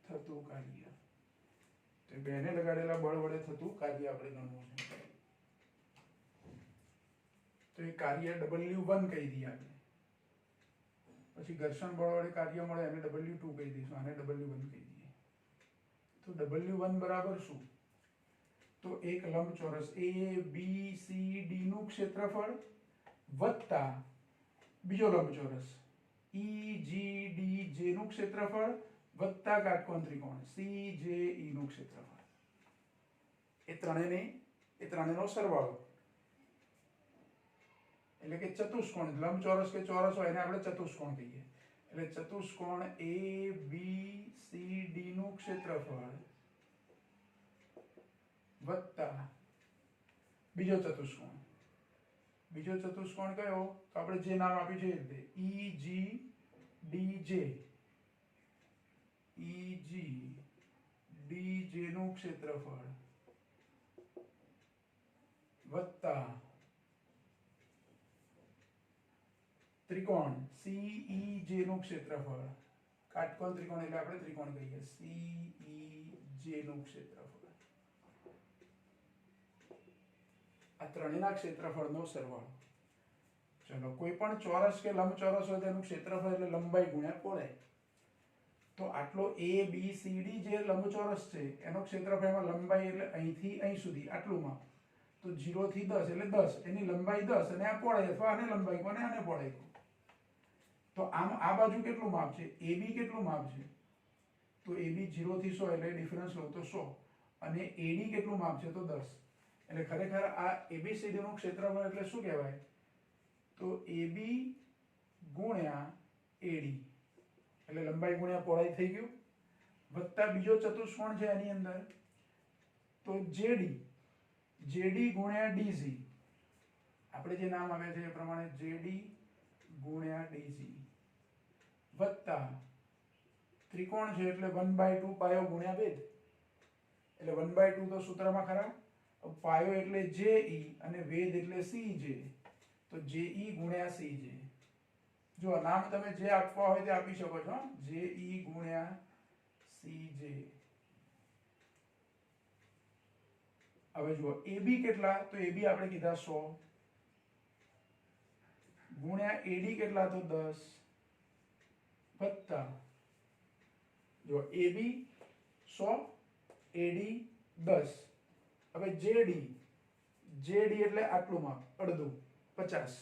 થતું કાર્ય. તો બેને લગાડેલા બળ વડે થતું કાર્ય આપણે ગણવું છે. તો એ કાર્ય W1 કહી દઈએ આપણે. પછી ઘર્ષણ બળ વડે કાર્ય મળે એને W2 કહી દઈશું, આને W1 કહી દઈએ. તો W1 બરાબર શું? તો એક લંબચોરસ ABCD નું ક્ષેત્રફળ વત્તા બીજો લંબચોરસ EGDJ નું ક્ષેત્રફળ વત્તા કાટકોણ ત્રિકોણ CJE નું ક્ષેત્રફળ. એ ત્રણેયનો સરવાળો એટલે કે ચતુષ્કોણ. લંબચોરસ કે ચોરસ હોય એને આપણે ચતુષ્કોણ કહીએ. એટલે ચતુષ્કોણ ABCD નું ક્ષેત્રફળ વત્તા બીજો ચતુષ્કોણ. બીજો ચતુષ્કોણ કયો? તો આપણે જે નામ આપ્યું છે એ રીતે EGDJ નું ક્ષેત્રફળ વત્તા ત્રિકોણ CEJ નું ક્ષેત્રફળ. કાટકોણ ત્રિકોણ એટલે આપણે ત્રિકોણ કહીએ. CEJ નું ક્ષેત્રફળ. આ ત્રણેયના ક્ષેત્રફળનો સરવાળો. ચલો, કોઈ પણ ચોરસ કે લંબચોરસ હોય તેનું ક્ષેત્રફળ એટલે લંબાઈ ગુણ્યા પહોળાઈ. તો આટલો ABCD જે લંબચોરસ છે એનો ક્ષેત્રફળમાં લંબાઈ એટલે અહીંથી અહીં સુધી આટલું માપ. તો 0 થી 10 એટલે 10. એની લંબાઈ 10 અને આ પહોળાઈ અથવા આને લંબાઈ કહો અને આને પહોળાઈ કહો. તો આમ આ બાજુ કેટલું માપ છે? AB કેટલું માપ છે? તો AB 0 થી 100 એટલે ડિફરન્સ લો તો 100. અને AD કેટલું માપ છે? તો 10. એટલે ખરેખર આ ABCD નું ક્ષેત્રફળ એટલે શું કહેવાય? તો AB ગુણ્યા AD એટલે લંબાઈ ગુણ્યા પહોળાઈ થઈ ગયું. વત્તા બીજો ચતુષ્કોણ છે એની અંદર તો JD ગુણ્યા DZ. આપણે જે નામ આવે છે એ પ્રમાણે JD ગુણ્યા DZ વત્તા ત્રિકોણ છે એટલે 1/2 પાયો ગુણ્યા ભેદ. એટલે 1/2 તો સૂત્રમાં ખરા. પાયો એટલે JE અને ભેદ એટલે CJ. તો JE ગુણ્યા CJ. જો નામ તમે જે આપવા હોય તે આપી શકો છો. JE ગુણ્યા CJ. હવે જુઓ AB કેટલા? તો AB આપણે કીધા 100 ગુણ્યા AD કેટલા? તો 10 વત્તા જો AB 100 AD 10. હવે JD એટલે આટલું માપ અડધું 50.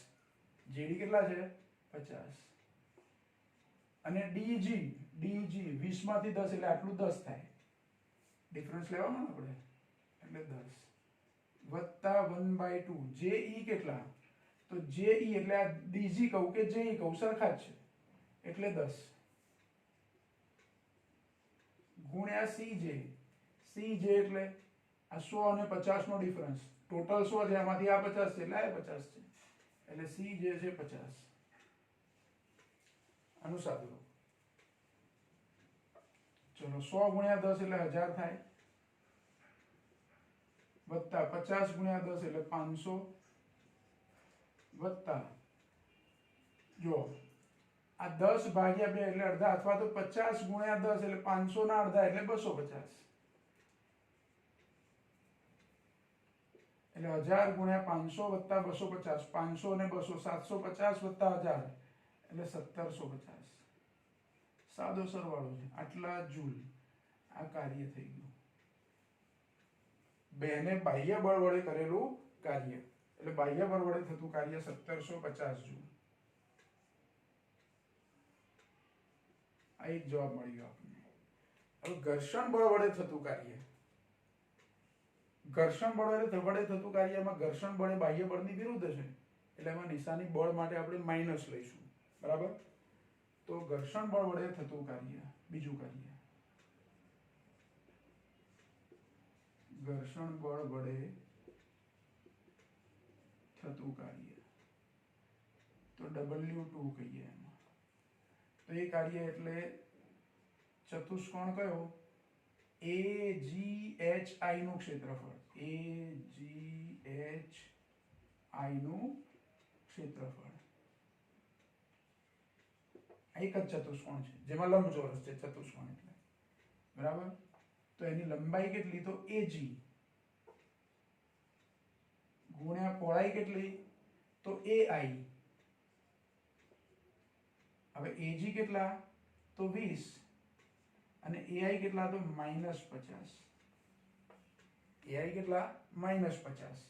JD કેટલા છે? 50. અને DG 20 માંથી 10 એટલે આટલું 10 થાય. ડિફરન્સ લેવાનો ને આપણે એટલે 10 વત્તા 1/2. JE કેટલા? તો JE એટલે આ DG કહું કે JE કહું સરખા જ છે એટલે 10 ગુણ્યા CJ એટલે આ 100 અને 50 નો ડિફરન્સ. ટોટલ 100 છે એમાંથી આ 50 છે એટલે આ 50 છે એટલે CJ છે 50. આનું સાદું. ચલો 100 ગુણ્યા 10 એટલે 1000 થાય વત્તા 50 ગુણ્યા 10 એટલે 500 વત્તા જો આ 10 ભાગ્યા 2 એટલે અડધા અથવા તો 50 ગુણ્યા 10 એટલે 500 ના અડધા એટલે 250. એટલે 1000 ગુણ્યા 500 વત્તા 250. 500 અને 200 750 વત્તા 1000 એટલે 1750. સાદો સરવાળો છે. આટલા જૂલ આ કાર્ય થઈ ગયું. બેને બાહ્ય બળ વડે કરેલું કાર્ય એટલે બાહ્ય બળ વડે થતું કાર્ય 1750 જૂલ. આ એક જવાબ મળ્યો આપણને. હવે ઘર્ષણ બળ વડે થતું કાર્ય. ઘર્ષણ બળ વડે થતું કાર્યમાં ઘર્ષણ બળ એ બાહ્ય બળની વિરુદ્ધ છે એટલે એમાં નિશાની બળ માટે આપણે માઇનસ લઈશું. બરાબર? તો ઘર્ષણ બળ વડે થતું કાર્ય બીજું કાર્ય ઘર્ષણ બળ વડે થતું કાર્ય તો W2 કહીએ એમાં. તો એ કાર્ય એટલે ચતુષ્કોણ કયો? AGHI નું ક્ષેત્રફળ. AGHI નું ક્ષેત્રફળ. એક જ ચતુષ્કોણ છે જેમાં લંબચોરસ છે ચતુષ્કોણ એટલે. બરાબર? તો એની લંબાઈ કેટલી? તો AG ગુણ્યા પહોળાઈ કેટલી? તો AI. હવે AG કેટલા? તો 20 અને એઆઈ કેટલા તો -50. એઆઈ કેટલા -50.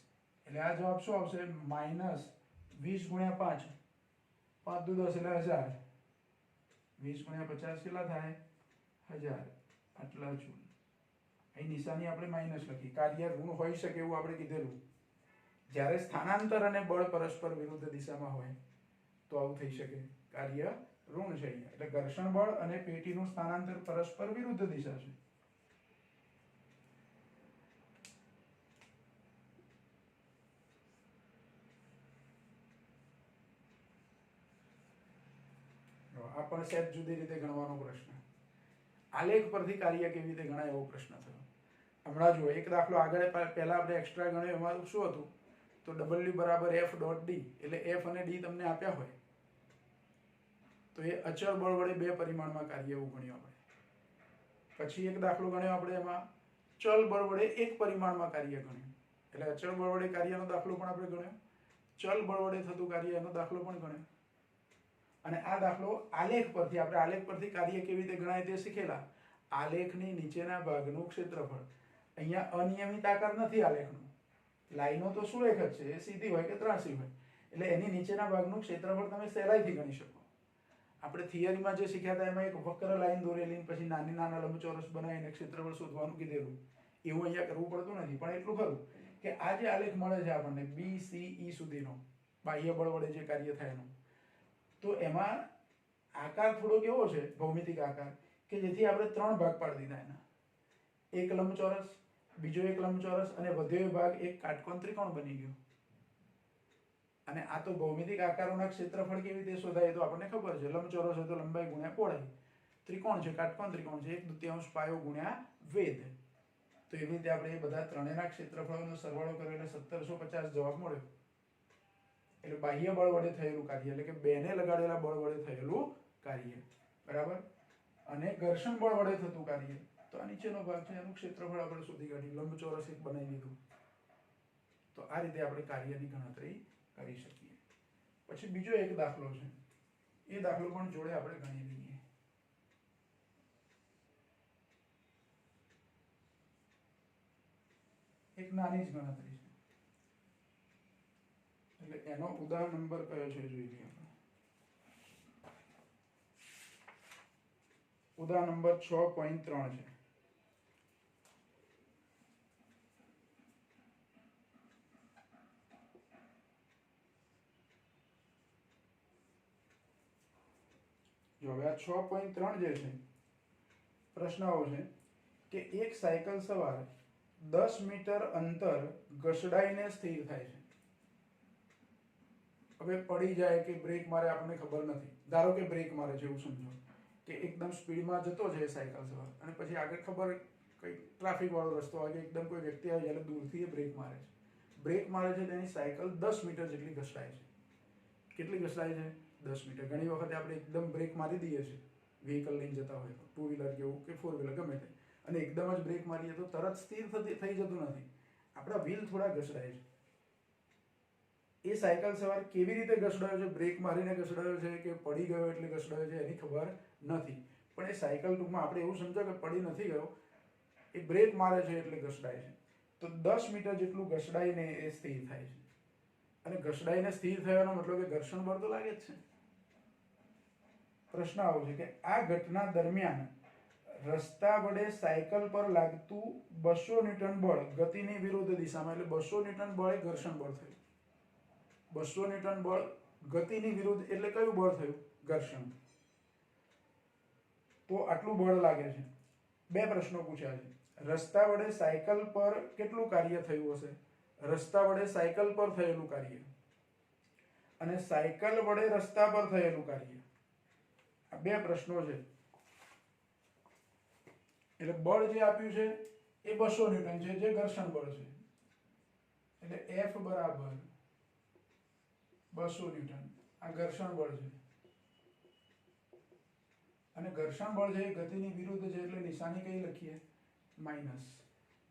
એટલે આ જવાબ શું આવશે? -20 ગુણ્યા 5. 5 દુ 10 એટલે 1000. 20 ગુણ્યા 50 કેટલા થાય? 1000. આટલા જૂલ. અહીં નિશાની આપણે માઇનસ લખી. કાર્ય ઋણ હોઈ શકે એવું આપણે કીધેલું. જ્યારે સ્થાનાંતર અને બળ પરસ્પર વિરુદ્ધ દિશામાં હોય તો આવું થઈ શકે. કાર્ય ઋણ છે અહીંયા. એટલે ઘર્ષણ બળ અને પેટીનું સ્થાનાંતર પરસ્પર વિરુદ્ધ દિશા છે. આ પણ સેટ જુદી રીતે ગણવાનો પ્રશ્ન. આલેખ પરથી કાર્ય કેવી રીતે ગણાય એવો પ્રશ્ન થયો. હમણાં જુઓ એક દાખલો આગળ પહેલા આપણે એક્સ્ટ્રા ગણ્યો એમાં શું હતું? તો W બરાબર F.D એટલે F અને D તમને આપ્યા હોય તો એ અચળ બળ વડે 2 પરિમાણમાં કાર્ય એવું ગણ્યું આપણે. પછી એક દાખલો ગણ્યો આપણે એમાં ચલ બળ વડે 1 પરિમાણમાં કાર્ય ગણ્યું. એટલે અચળ બળ વડે કાર્યનો દાખલો પણ આપણે ગણ્યો, ચલ બળ વડે થતું કાર્ય એનો દાખલો પણ ગણ્યો. અને આ દાખલો આલેખ પરથી આપણે આલેખ પરથી કાર્ય કેવી રીતે ગણાય તે શીખેલા. આલેખની નીચેના ભાગનું ક્ષેત્રફળ. અહીંયા અનિયમિત આકાર નથી આલેખનો. લાઈનો તો સુરેખ જ છે, એ સીધી હોય કે ત્રાંસી હોય. એટલે એની નીચેના ભાગનું ક્ષેત્રફળ તમે સહેલાઈથી ગણી શકો. આપણે થિયરીમાં જે શીખ્યા હતા એમાં એક વક્ર લાઈન દોરેલી પછી નાની નાના લંબચોરસ બનાવીને ક્ષેત્રફળ શોધવાનું કીધેલું. એવું અહીંયા કરવું પડતું નથી. પણ એટલું ખરું કે આ જે આલેખ મળે છે આપણને BCE સુધીનો બાહ્ય બળ વડે જે કાર્ય થાય એનો, તો એમાં આકાર થોડો કેવો છે ભૌમિતિક આકાર કે જેથી આપણે 3 ભાગ પાડી દીધા એના. એક લંબચોરસ, બીજો એક લંબચોરસ અને વધ્યો ભાગ એક કાટકોણ ત્રિકોણ બની ગયો. અને આ તો ભૌમિતિક આકારોના ક્ષેત્રફળ કેવી રીતે શોધાય તો આપણને ખબર છે. લંબચોરસ હોય તો લંબાઈ ગુણ્યા પહોળાઈ, ત્રિકોણ છે કાટકોણ ત્રિકોણ છે 1/2 પાયો ગુણ્યા વેધ. તો એવી રીતે આપણે એ બધા ત્રણેયના ક્ષેત્રફળોનો સરવાળો કર્યો એટલે 1750 જવાબ મળ્યો. એટલે બાહ્ય બળ વડે થયેલું કાર્ય એટલે કે બેને લગાડેલા બળ વડે થયેલું કાર્ય. બરાબર. અને ઘર્ષણ બળ વડે થતું કાર્ય તો આ નીચેનો ભાગ છે એનું ક્ષેત્રફળ આપણે શોધી કાઢ્યું. લંબચોરસ એક બનાવી દીધું. તો આ રીતે આપણે કાર્યની ગણતરી કરી શકીએ. પછી બીજો એક દાખલો છે, એ દાખલો પણ જોડે આપણે ગણી લઈએ. એક નાની જ ગણતરી છે એટલે એનો ઉદાહરણ નંબર કયો છે જોઈ લઈએ આપણે. ઉદાહરણ નંબર 6.3 છે. જો હવે આ 6.3 જે છે પ્રશ્ન આવો છે કે એક સાયકલ સવાર 10 મીટર અંતર ઘસડાઈને સ્થિર થાય છે. હવે પડી જાય કે બ્રેક મારે આપણને ખબર નથી. ધારો કે બ્રેક મારે છે એવું સમજો કે એકદમ સ્પીડમાં જતો છે સાયકલ સવાર અને પછી આગળ ખબર કઈ ટ્રાફિક વાળો રસ્તો આવે કે એકદમ કોઈ વ્યક્તિ આવે એટલે દૂરથી એ બ્રેક મારે છે. બ્રેક મારે છે તેની સાયકલ 10 મીટર જેટલી ઘસડાય છે. કેટલી ઘસડાય છે? 10 મીટર. ઘણી વખત આપણે એકદમ બ્રેક મારી દઈએ છીએ વ્હીકલ લઈને જતા હોય તો, 2 વ્હીલર કેવું કે 4 વ્હીલર ગમે તે, અને એકદમ જ બ્રેક મારીએ તો તરત સ્થિર થઈ જતું નથી. આપણા વ્હીલ થોડા ઘસડાય છે. એ સાયકલ સવાર કેવી રીતે ઘસડાયો છે, બ્રેક મારીને ઘસડાયો છે કે પડી ગયો એટલે ઘસડાયો છે એની ખબર નથી. પણ એ સાયકલ ટૂંકમાં આપણે એવું સમજો કે પડી નથી ગયો, એ બ્રેક મારે છે એટલે ઘસડાય છે. તો 10 મીટર જેટલું ઘસડાઈને એ સ્થિર થાય છે. અને ઘસડાઈને સ્થિર થવાનો મતલબ કે ઘર્ષણ બળ તો લાગે જ છે. પ્રશ્ન આવો છે કે આ ઘટના દરમિયાન રસ્તા વડે સાયકલ પર લાગતું 200 ન્યૂટન બળ ગતિની વિરુદ્ધ દિશામાં, એટલે 200 ન્યૂટન બળ એ ઘર્ષણ બળ થયું. 200 ન્યૂટન બળ ગતિની વિરુદ્ધ એટલે કયું બળ થયું? ઘર્ષણ. તો આટલું બળ લાગે છે. બે પ્રશ્નો પૂછ્યા છે. રસ્તા વડે સાયકલ પર કેટલું કાર્ય થયું હશે? રસ્તા વડે સાયકલ પર થયેલું કાર્ય અને સાયકલ વડે રસ્તા પર થયેલું કાર્ય, આ બે પ્રશ્નો છે. એટલે બળ જે આપ્યું છે એ 200 ન્યૂટન છે જે ઘર્ષણ બળ છે. એટલે F બરાબર 200 ન્યૂટન આ ઘર્ષણ બળ છે. અને ઘર્ષણ બળ છે એ ગતિની વિરુદ્ધ છે એટલે નિશાની કઈ લખીએ? માઈનસ.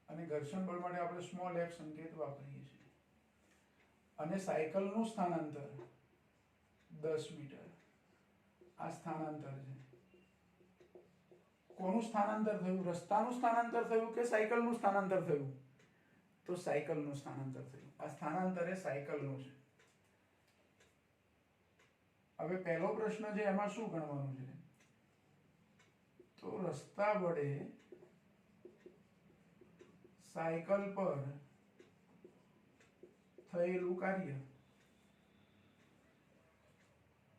અને ઘર્ષણ બળ માટે આપણે સ્મોલ f સંકેત વાપરીએ છીએ. અને સાયકલનું સ્થાનાંતર 10 મીટર આ સ્થાનાંતર છે. કોનું સ્થાનાંતર થયું? રસ્તાનું સ્થાનાંતર થયું કે સાયકલનું સ્થાનાંતર થયું? તો સાયકલનું સ્થાનાંતર થયું. આ સ્થાનાંતર એ સાયકલનું છે. હવે પહેલો પ્રશ્ન છે એમાં શું ગણવાનું છે? તો રસ્તા વડે સાયકલ પર થયેલું કાર્ય.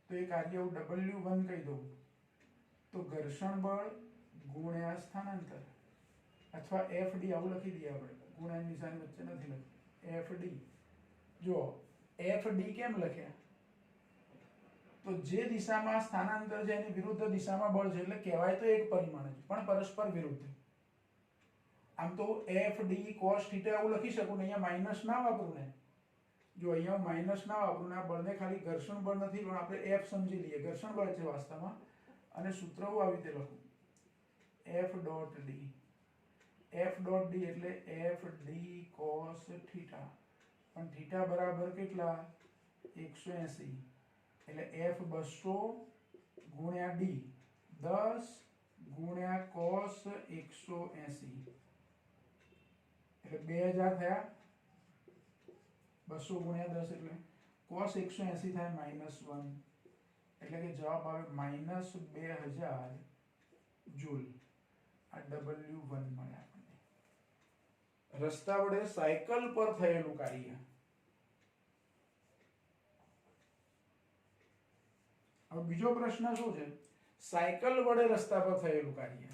તો એ કાર્ય હું W1 કહી દઉં તો ઘર્ષણ બળ ગુણ્યા સ્થાનાંતર, અથવા FD આવું લખી દઈએ આપણે, ગુણ્યાની નિશાની વચ્ચે નથી લખી. FD જો FD કેમ લખ્યા? તો જે દિશામાં સ્થાનાંતર છે એની વિરુદ્ધ દિશામાં બળ છે, એટલે કહેવાય તો એક પરિમાણ છે પણ પરસ્પર વિરુદ્ધ. આમ તો FD cos θ એવું લખી શકું ને, અહીંયા માઇનસ ના વાપરું ને. જો અહીંયા માઇનસ ના વાપરું ને, આ બળને ખાલી ઘર્ષણ બળ નથી પણ આપણે F સમજી લઈએ, ઘર્ષણ બળ છે વાસ્તવમાં. અને સૂત્ર હું આવી રીતે લખું, F dot D. F dot D એટલે FD cos θ. પણ θ બરાબર કેટલા? 180. એટલે F 200 ગુણ્યા D 10 ગુણ્યા cos 180 એટલે 2000 થયા. 200 ગુણ્યા 10 એટલે cos 180 થાય -1, એટલે કે જવાબ આવે -2000 જૂલ. આ W1 મળે આપણને. રસ્તા વડે સાયકલ પર થયેલું કાર્ય. હવે બીજો પ્રશ્ન શું છે? સાયકલ વડે રસ્તા પર થયેલું કાર્ય.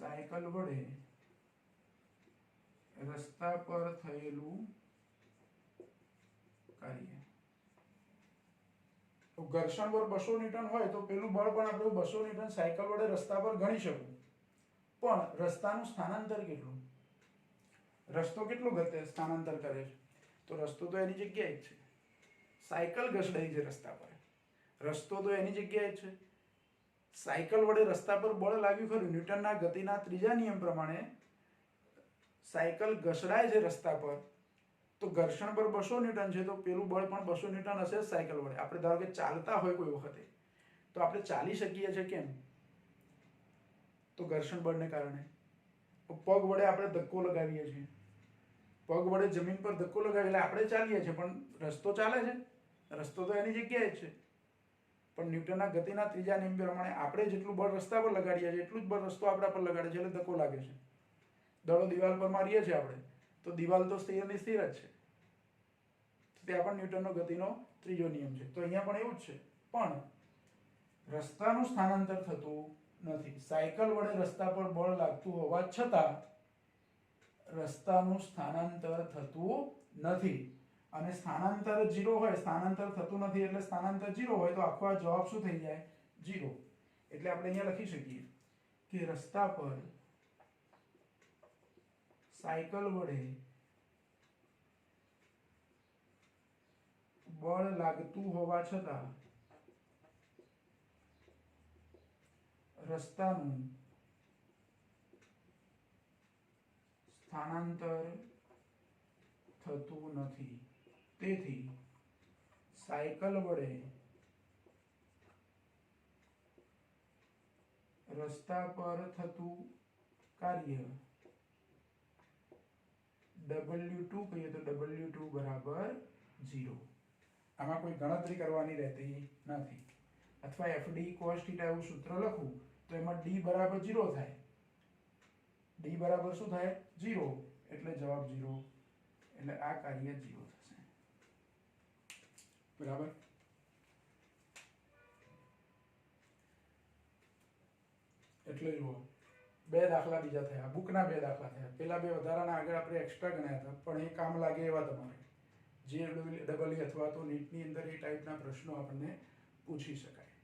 સાયકલ વડે રસ્તા પર થયેલું કાર્ય. તો ઘર્ષણ બળ 200 ન્યૂટન હોય તો પેલું બળ પણ આપણે 200 ન્યૂટન સાયકલ વડે રસ્તા પર ગણી શકું. પણ રસ્તાનું સ્થાનાંતર કેટલું? રસ્તો કેટલું ગતે સ્થાનાંતર કરે છે? તો રસ્તો તો એની જગ્યાએ જ છે. સાયકલ ઘસડાઈ છે રસ્તા પર, રસ્તો તો એની જગ્યાએ જ છે. સાયકલ વડે રસ્તા પર બળ લાગ્યું ખરું. ન્યૂટનના ગતિના ત્રીજા નિયમ પ્રમાણે સાયકલ ઘસડાય છે રસ્તા પર, તો ઘર્ષણ બળ 200 ન્યૂટન છે, તો પેલું બળ પણ 200 ન્યૂટન હશે સાયકલ વડે. આપણે ધારો કે ચાલતા હોય કોઈ વખતે, તો આપણે ચાલી શકીએ છીએ કેમ? તો ઘર્ષણ બળને કારણે. પગ વડે આપણે ધક્કો લગાવીએ છીએ, પગ વડે જમીન પર ધક્કો લગાવીએ એટલે આપણે ચાલીએ છીએ, પણ રસ્તો ચાલે છે, રસ્તો તો એની જગ્યાએ જ છે. પણ ન્યૂટનના ગતિના ત્રીજા નિયમ પ્રમાણે આપણે જેટલું બળ રસ્તા પર લગાડીએ છીએ એટલું જ બળ રસ્તો આપણા પર લગાડે છે, એટલે ધક્કો લાગે છે. દડો દિવાલ પર મારીએ છીએ આપણે, તો દિવાલ તો સ્થિર ને સ્થિર જ છે. ત્યાં પણ ન્યૂટનનો ગતિનો ત્રીજો નિયમ છે. તો અહીંયા પણ એવું જ છે. પણ રસ્તાનું સ્થાનાંતર થતું નથી. સાયકલ વડે રસ્તા પર બળ લાગતું હોવા છતાં રસ્તાનું સ્થાનાંતર થતું નથી. અને સ્થાનાંતર 0 હોય, સ્થાનાંતર થતું નથી એટલે સ્થાનાંતર 0 હોય, તો આખો આ જવાબ શું થઈ જાય? 0. એટલે આપણે અહીંયા લખી શકીએ કે રસ્તા પર સાયકલ વડે બળ લાગતું હોવા છતાં રસ્તાનું સ્થાનાંતર થતું નથી. તેથી સાયકલ વડે રસ્તા પર થતું કાર્ય W2 કહીએ તો W2 બરાબર 0. આમાં કોઈ ગણતરી કરવાની રહેતી નથી. અથવા FD cos θ એવું સૂત્ર લખું તો એમાં D બરાબર 0 થાય. D બરાબર શું થાય? 0. એટલે જવાબ 0. એટલે આ કાર્ય 0 થશે. બરાબર. એટલે જુઓ, બે દાખલા બીજા થયા, બુકના બે દાખલા થયા. પેલા બે વધારાના આગળ આપણે એક્સ્ટ્રા ગણ્યા હતા, પણ એ કામ લાગે એવા તમારે JEE અથવા તો નીટની અંદર એ ટાઈપના પ્રશ્નો આપણને પૂછી શકાય.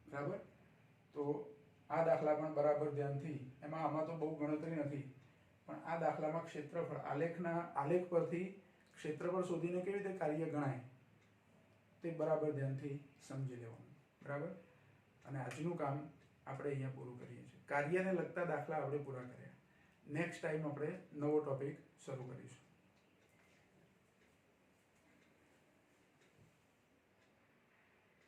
બરાબર. તો આ દાખલા પણ બરાબર ધ્યાનથી, આમાં તો બહુ ગણતરી નથી, પણ આ દાખલામાં ક્ષેત્રફળ આલેખ પરથી ક્ષેત્રફળ શોધીને કેવી રીતે કાર્ય ગણાય તે બરાબર ધ્યાનથી સમજી લેવાનું. બરાબર. અને આજનું કામ આપણે અહીંયા પૂરું કરીએ છીએ. કાર્યને લગતા દાખલા આપણે પૂરા કર્યા. નેક્સ્ટ ટાઈમ આપણે નવો ટોપિક શરૂ કરીશું.